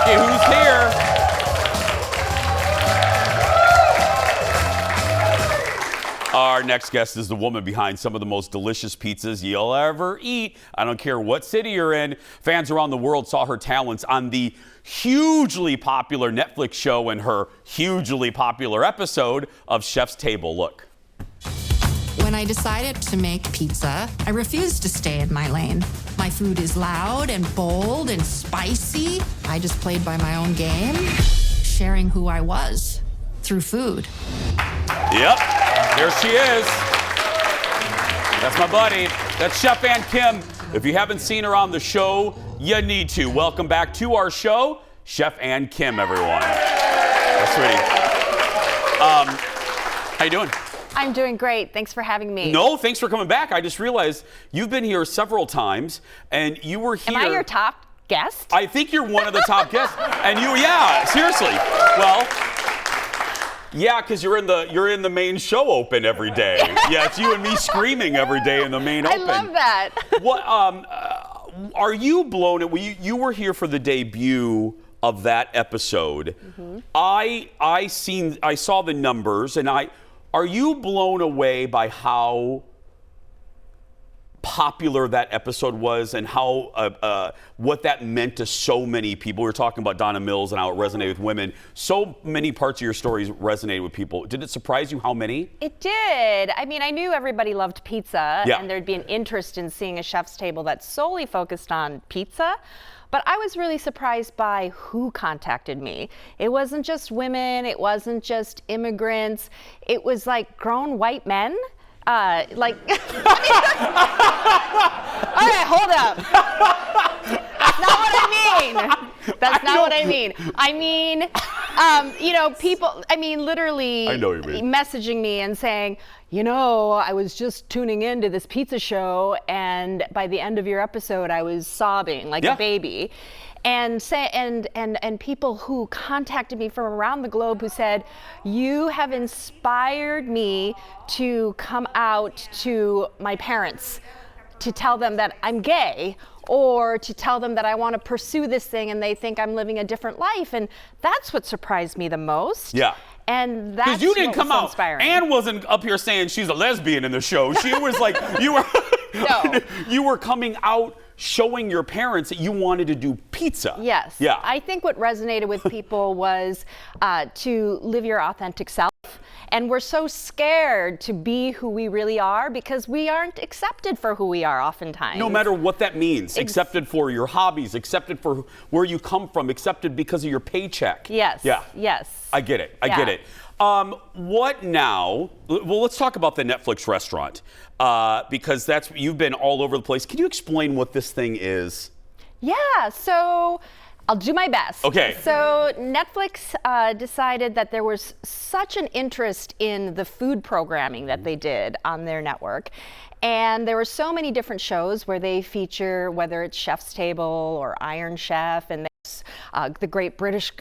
Lucky who's here. Our next guest is the woman behind some of the most delicious pizzas you'll ever eat. I don't care what city you're in. Fans around the world saw her talents on the hugely popular Netflix show and her hugely popular episode of Chef's Table. Look. When I decided to make pizza, I refused to stay in my lane. My food is loud and bold and spicy. I just played by my own game, sharing who I was through food. Yep, there she is. That's my buddy. That's Chef Ann Kim. If you haven't seen her on the show, you need to. Welcome back to our show, Chef Ann Kim, everyone. That's sweetie. How you doing? I'm doing great. Thanks for having me. No, thanks for coming back. I just realized you've been here several times, and you were here. Am I your top guest? I think you're one of the top guests. And yeah, seriously. Well, yeah, because you're in the main show open every day. Yeah, it's you and me screaming every day in the main open. I love that. What are you blown away? You were here for the debut of that episode. Mm-hmm. I saw the numbers, and are you blown away by how popular that episode was and how what that meant to so many people? We were talking about Donna Mills and how it resonated with women. So many parts of your stories resonated with people. Did it surprise you how many? It did. I mean, I knew everybody loved pizza, yeah, and there'd be an interest in seeing a chef's table that's solely focused on pizza. But I was really surprised by who contacted me. It wasn't just women. It wasn't just immigrants. It was like grown white men. All right, hold up. That's not what I mean. That's not what I mean. I mean, people, literally I know what you mean. Messaging me and saying, I was just tuning into this pizza show, and by the end of your episode, I was sobbing like a baby. And people who contacted me from around the globe who said, you have inspired me to come out to my parents, to tell them that I'm gay, or to tell them that I want to pursue this thing and they think I'm living a different life. And that's what surprised me the most. Yeah. And that's you didn't what come was so out. inspiring. Ann wasn't up here saying she's a lesbian in the show. She was like, No. You were coming out showing your parents that you wanted to do pizza. Yes. Yeah. I think what resonated with people was to live your authentic self. And we're so scared to be who we really are because we aren't accepted for who we are oftentimes. No matter what that means. Accepted for your hobbies, accepted for where you come from, accepted because of your paycheck. Yes. Yeah. Yes. I get it. I get it. What now? Well, let's talk about the Netflix restaurant because you've been all over the place. Can you explain what this thing is? Yeah. So I'll do my best. Okay. So Netflix decided that there was such an interest in the food programming that they did on their network. And there were so many different shows where they feature, whether it's Chef's Table or Iron Chef, and there's the Great British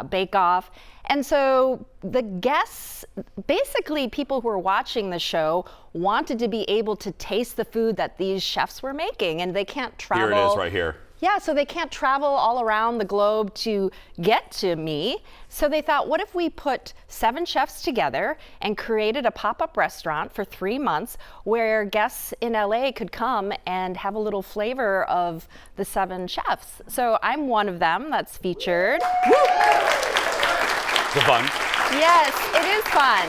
Bake Off. And so the guests, basically people who were watching the show, wanted to be able to taste the food that these chefs were making, and they can't travel. Here it is right here. Yeah, so they can't travel all around the globe to get to me. So they thought, what if we put 7 chefs together and created a pop-up restaurant for 3 months where guests in LA could come and have a little flavor of the 7 chefs. So I'm one of them that's featured. Is it fun? Yes, it is fun.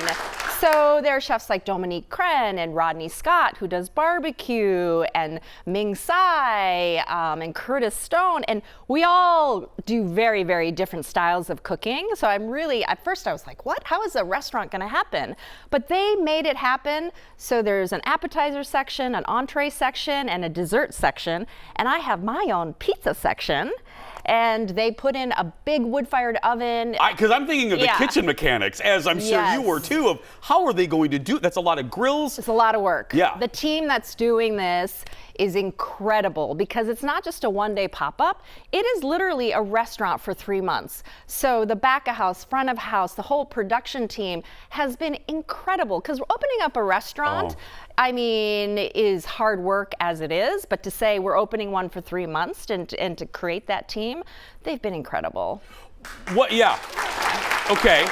So there are chefs like Dominique Crenn and Rodney Scott, who does barbecue, and Ming Tsai, and Curtis Stone, and we all do very, very different styles of cooking. So at first I was like, what? How is a restaurant gonna happen? But they made it happen. So there's an appetizer section, an entree section, and a dessert section, and I have my own pizza section. And they put in a big wood-fired oven. Because I'm thinking of the kitchen mechanics, as I'm sure you were too, of how are they going to do, that's a lot of grills. It's a lot of work. Yeah. The team that's doing this is incredible because it's not just a one-day pop-up. It is literally a restaurant for 3 months. So the back of house, front of house, the whole production team has been incredible because opening up a restaurant, is hard work as it is, but to say we're opening one for 3 months and to create that team, team, they've been incredible. What? Yeah. Okay.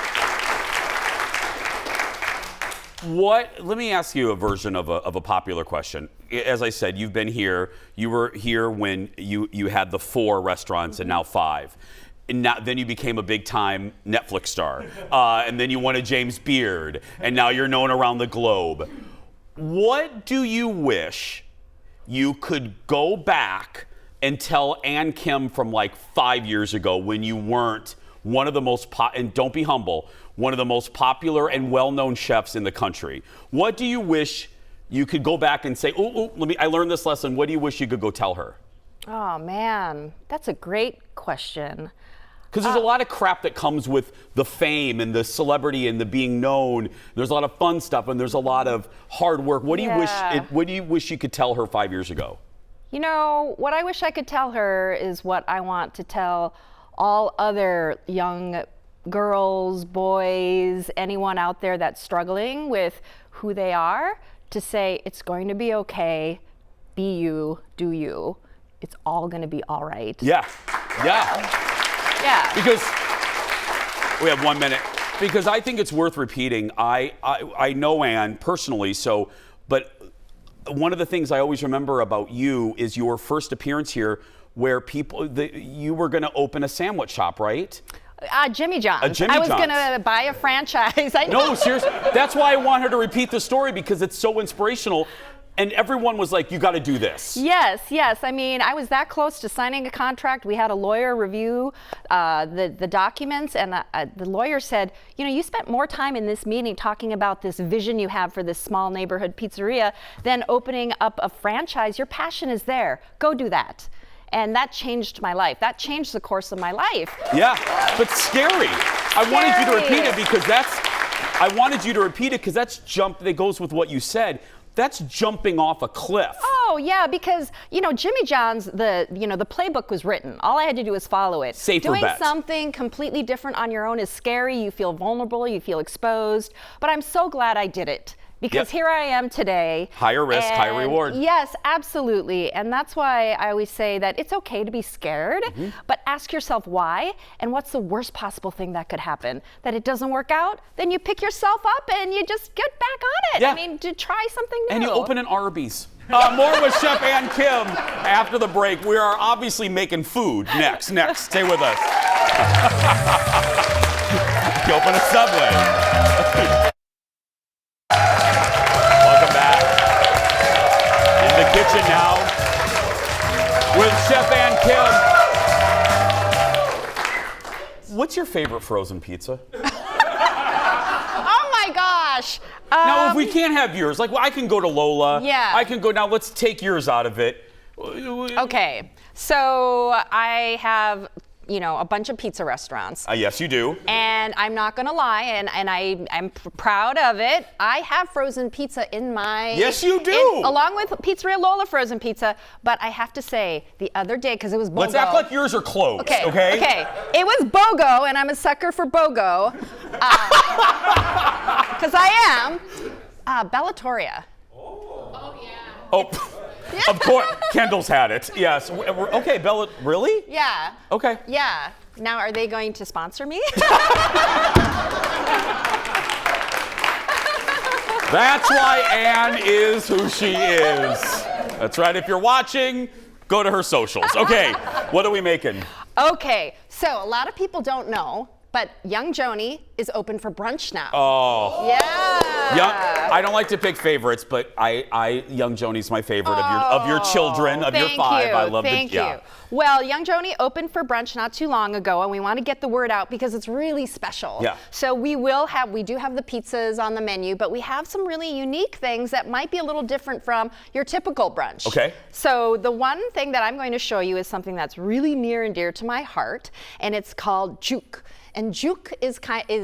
Let me ask you a version of a popular question. As I said, you've been here. You were here when you had the 4 restaurants and now 5. And now, then you became a big-time Netflix star. And then you won a James Beard. And now you're known around the globe. What do you wish you could go back and tell Ann Kim from like 5 years ago when you weren't one of the most, and don't be humble, one of the most popular and well-known chefs in the country? What do you wish you could go back and say, I learned this lesson. What do you wish you could go tell her? Oh man, that's a great question. Because there's a lot of crap that comes with the fame and the celebrity and the being known. There's a lot of fun stuff and there's a lot of hard work. What do you wish you could tell her 5 years ago? You know, what I wish I could tell her is what I want to tell all other young girls, boys, anyone out there that's struggling with who they are, to say it's going to be okay. Be you, do you. It's all going to be all right. Yeah. Because we have 1 minute. Because I think it's worth repeating. I know Ann personally, but one of the things I always remember about you is your first appearance here, where you were going to open a sandwich shop, right? Jimmy John's. Jimmy I was John's. going to buy a franchise. I know. No, seriously. That's why I want her to repeat the story, because it's so inspirational. And everyone was like, you got to do this. Yes. I mean, I was that close to signing a contract. We had a lawyer review the documents, and the lawyer said, you know, you spent more time in this meeting talking about this vision you have for this small neighborhood pizzeria than opening up a franchise. Your passion is there. Go do that. And that changed my life. That changed the course of my life. Yeah, but scary. I wanted you to repeat it because that goes with what you said. That's jumping off a cliff. Oh yeah, because Jimmy John's, the playbook was written. All I had to do was follow it. Safer Doing bet. something completely different on your own is scary. You feel vulnerable. You feel exposed. But I'm so glad I did it. Because here I am today. Higher risk, higher reward. Yes, absolutely. And that's why I always say that it's okay to be scared, but ask yourself why and what's the worst possible thing that could happen. That it doesn't work out, then you pick yourself up and you just get back on it. Yeah. I mean, to try something new. And you open an Arby's. More with Chef Ann Kim after the break. We are obviously making food next. Stay with us. You open a Subway. Welcome back. In the kitchen now with Chef Ann Kim. What's your favorite frozen pizza? Oh my gosh. Now, if we can't have yours, I can go to Lola. Yeah. I can go, now let's take yours out of it. Okay, so I have, a bunch of pizza restaurants. Yes, you do. And I'm not gonna lie, and I'm proud of it. I have frozen pizza in my... Yes, you do. Along with Pizzeria Lola frozen pizza, but I have to say, the other day, because it was BOGO. Let's act like yours are closed, okay? Okay, it was BOGO, and I'm a sucker for BOGO. Because I am. Bellatoria. Oh, yeah. Oh. Of course, Kendall's had it. Yes. Okay, Bella, really? Yeah. Okay. Yeah. Now, are they going to sponsor me? That's why Ann is who she is. That's right. If you're watching, go to her socials. Okay, what are we making? Okay, so a lot of people don't know, but Young Joni is open for brunch now. Oh. Yeah. I don't like to pick favorites, but Young Joni's my favorite of your children, of your 5. I love Thank you. Well, Young Joni opened for brunch not too long ago, and we want to get the word out because it's really special. Yeah. So we do have the pizzas on the menu, but we have some really unique things that might be a little different from your typical brunch. Okay. So the one thing that I'm going to show you is something that's really near and dear to my heart, and it's called juke. and juk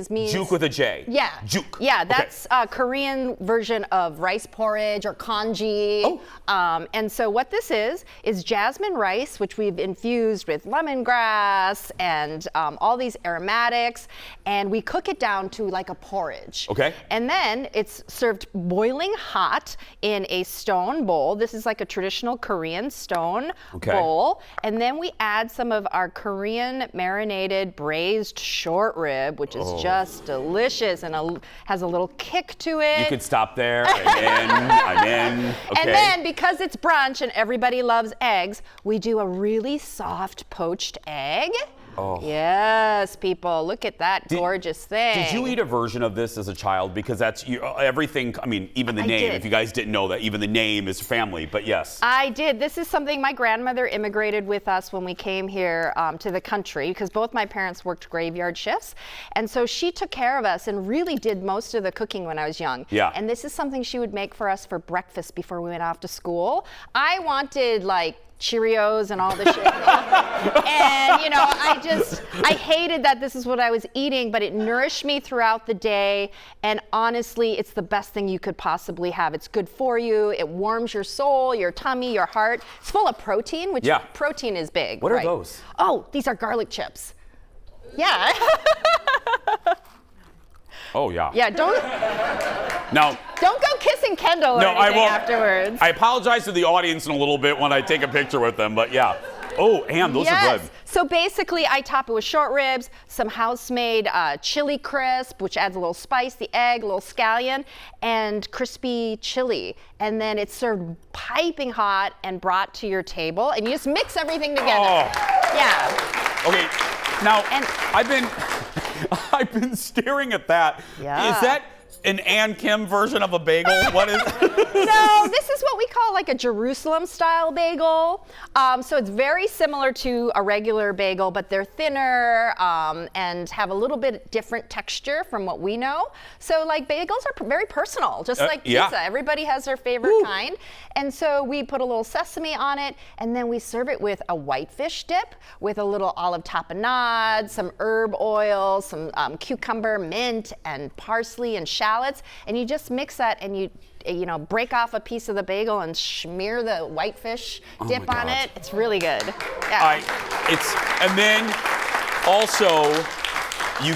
means Juk with a J. Yeah. Juk. Yeah, Okay. that's a Korean version of rice porridge or congee. Oh. And so what this is jasmine rice, which we've infused with lemongrass and all these aromatics, and we cook it down to like a porridge. Okay. And then it's served boiling hot in a stone bowl. This is like a traditional Korean stone bowl. And then we add some of our Korean marinated braised short rib, which is just delicious and has a little kick to it. You could stop there. I'm in. Okay. And then because it's brunch and everybody loves eggs, we do a really soft poached egg. Oh. Yes, people, look at that gorgeous thing. Did you eat a version of this as a child? Because that's everything. I mean, even the name. did. If you guys didn't know that, even the name is family. But yes. I did. This is something my grandmother immigrated with us when we came here to the country, because both my parents worked graveyard shifts. And so she took care of us and really did most of the cooking when I was young. Yeah. And this is something she would make for us for breakfast before we went off to school. I wanted like Cheerios and all the shit. And you know, I hated that this is what I was eating, but it nourished me throughout the day. And honestly, it's the best thing you could possibly have. It's good for you. It warms your soul, your tummy, your heart. It's full of protein, which protein is big. What are those? Oh, these are garlic chips. Yeah. Oh yeah. Yeah, don't go kissing Kendall or anything afterwards. I apologize to the audience in a little bit when I take a picture with them, but yeah. Oh, and those are good. So basically, I top it with short ribs, some house-made chili crisp, which adds a little spice, the egg, a little scallion, and crispy chili. And then it's served piping hot and brought to your table, and you just mix everything together. Oh. Yeah. Okay. Now, I've been staring at that. Yeah. Is that an Ann Kim version of a bagel? What is? No, this is what we call like a Jerusalem-style bagel. So it's very similar to a regular bagel, but they're thinner and have a little bit different texture from what we know. So like bagels are very personal, just like pizza. Yeah. Everybody has their favorite kind. And so we put a little sesame on it, and then we serve it with a whitefish dip with a little olive tapenade, some herb oil, some cucumber, mint, and parsley and shallots. And you just mix that, and you break off a piece of the bagel and smear the whitefish dip on it. It's really good. Yeah. And then also you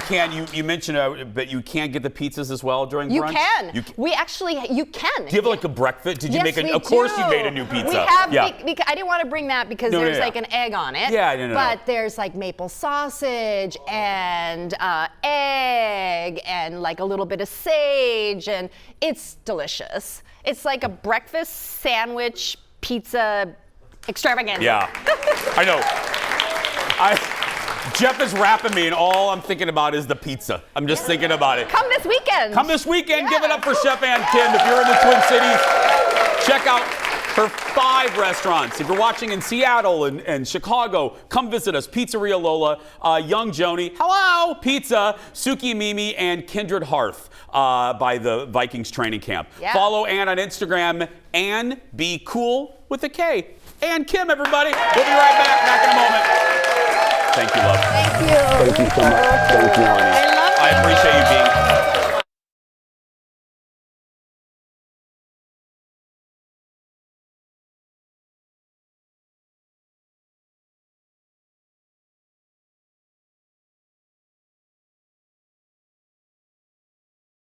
mentioned but you can get the pizzas as well during brunch? You can. Do you have like a breakfast? Did you Yes, make we Of course do. you made a new pizza. We have, yeah. I didn't want to bring that because there's like an egg on it. Yeah, no. But there's like maple sausage and egg and like a little bit of sage, and it's delicious. It's like a breakfast sandwich pizza extravaganza. Yeah, I know. Jeff is rapping me, and all I'm thinking about is the pizza. I'm just thinking about it. Come this weekend. Come this weekend. Give it up for Chef Ann Kim. If you're in the Twin Cities, check out her 5 restaurants. If you're watching in Seattle and Chicago, come visit us. Pizzeria Lola, Young Joni, hello, Pizza, Suki Mimi, and Kindred Hearth by the Vikings training camp. Yeah. Follow Ann on Instagram, Ann Be Cool with a K. Ann Kim, everybody. We'll be right back in a moment. Thank you, love. Thank you. Thank you so much. Thank you, honey. I love you. I appreciate you being here.